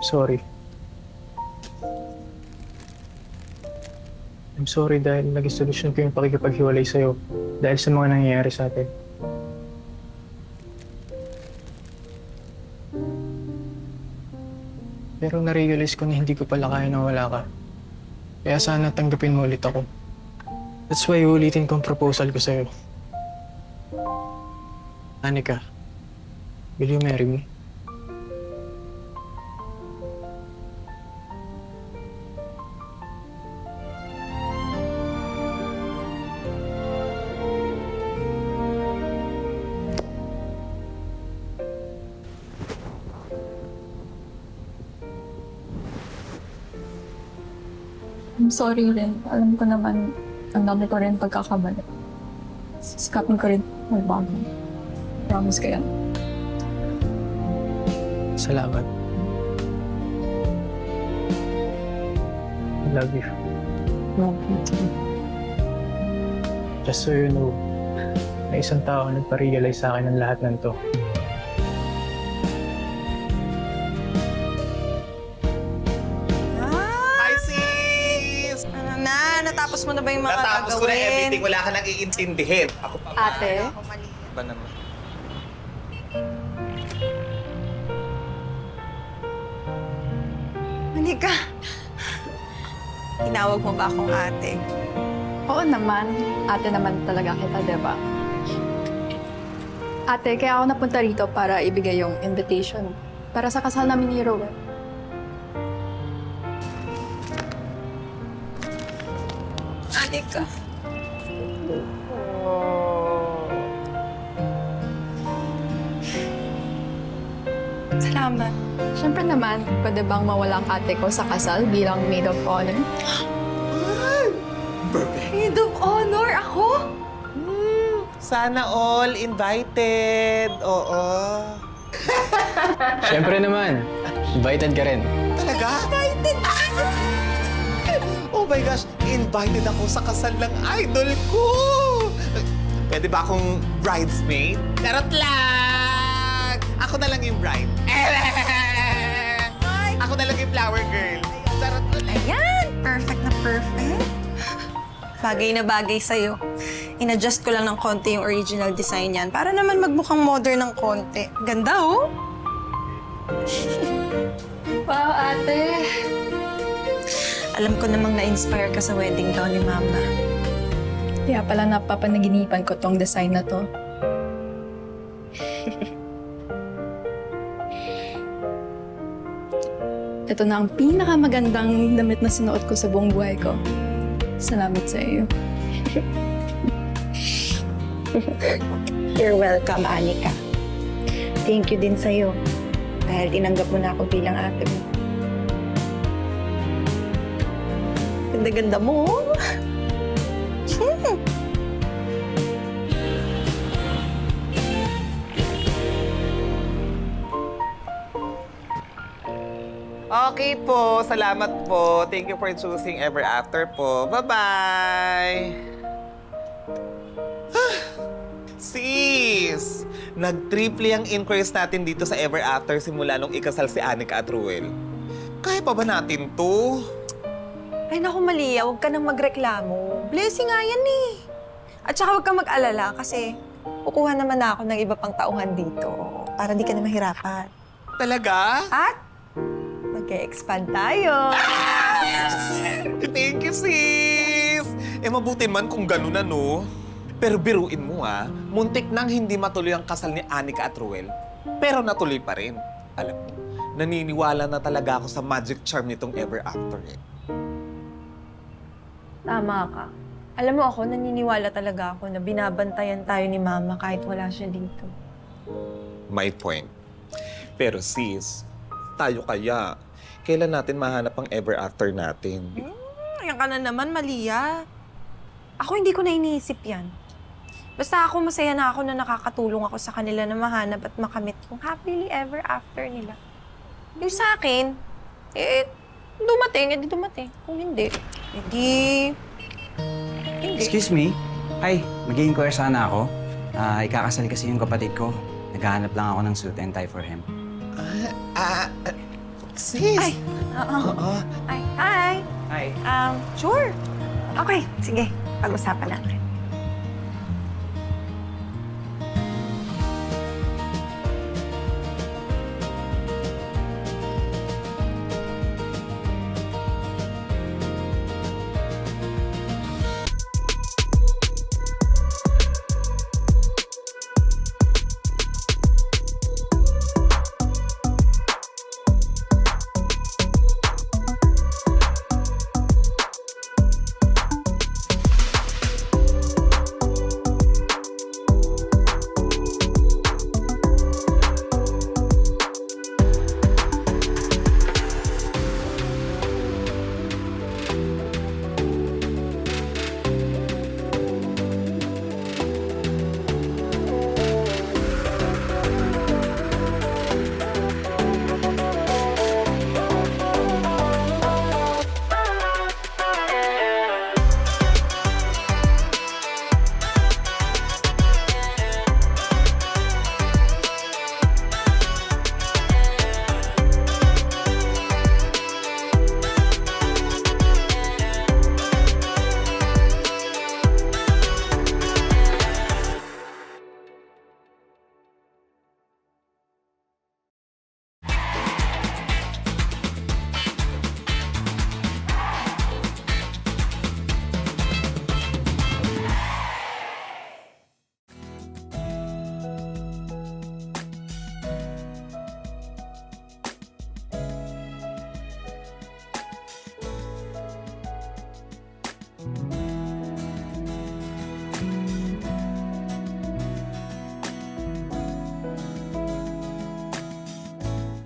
sorry. I'm sorry dahil naging solusyon ko yung pakikipaghiwalay sa'yo dahil sa mga nangyayari sa atin. Pero na-realize ko na hindi ko pala kaya na wala ka. Kaya sana tanggapin mo ulit ako. That's why ulitin ko ang proposal ko sa'yo. Anika, will you marry me? I'm sorry rin. Alam ko naman, ang dami ko rin pagkakamali. Sikapin ko rin magbago. Promise ko yan. Salamat. I love you. Love you too. Just so you know, may isang tao ang nagpa-realize sa akin ng lahat ng to. Hi, sis! Ano na? Natapos mo na ba yung mga Natapos ko na gagawin? everything. Wala ka nang iintindihin. Ako pa. Ate? Ba naman? Manika. Tinawag mo ba akong ate? Oo naman. Ate naman talaga kita, diba? Ate, kaya ako napunta rito para ibigay yung invitation. Para sa kasal namin ni Rowan. Anika. Salamat. Siyempre naman, pwede bang mawala ang ate ko sa kasal bilang maid of honor? Maid of honor ako? Sana all invited. Oo. Siyempre naman, invited ka rin. Talaga? Invited? Oh my gosh, invited ako sa kasal ng idol ko. Pwede ba akong bridesmaid? Charot lang! Ako na lang yung bride. Ako na lang yung flower girl. Charot ulit. Ayan! Perfect na perfect. Bagay na bagay sa'yo. In-adjust ko lang ng konti yung original design yan para naman magmukhang modern ng konti. Ganda, oh! Wow, ate! Alam ko namang na-inspire ka sa wedding gown ni Mama. Kaya pala napapanaginipan ko tong design na to. Ito na ang pinakamagandang damit na sinuot ko sa buong buhay ko. Salamat sa iyo. You're welcome, Anika. Thank you din sa'yo dahil tinanggap mo na ako bilang ate mo. Ganda-ganda mo. Okay po, salamat po. Thank you for choosing Ever After po. Bye-bye! Sis! Nag-triple ang inquiries natin dito sa Ever After simula nung ikasal si Anika at Ruel. Kaya pa ba natin to? Ay naku, Malia, huwag ka nang magreklamo. Blessing nga yan eh. At saka huwag kang mag-alala kasi kukuha naman na ako ng iba pang tauhan dito para di ka na mahirapan. Talaga? At mag-expand tayo. Thank you, sis! Mabuti man kung ganun na, no? Pero biruin mo, muntik nang hindi matuloy ang kasal ni Anika at Ruel. Pero natuloy pa rin. Alam mo, naniniwala na talaga ako sa magic charm nitong Ever After, eh. Tama ka. Alam mo ako, naniniwala talaga ako na binabantayan tayo ni Mama kahit wala siya dito. My point. Pero sis, tayo kaya, kailan natin mahanap ang Ever After natin? Yan ka na naman, Malia. Ako hindi ko na iniisip yan. Basta ako masaya na ako na nakakatulong ako sa kanila na mahanap at makamit yung happily ever after nila. Yung sa akin, dumating, edi dumating. Kung hindi, hindi. Excuse me? Hi, mag-i-inquire sana ako. Ikakasal kasi yung kapatid ko. Naghahanap lang ako ng suit and tie for him. sis. Ay, oo. Oo. Ay, hi. Hi. Sure. Okay, sige. Pag-usapan natin.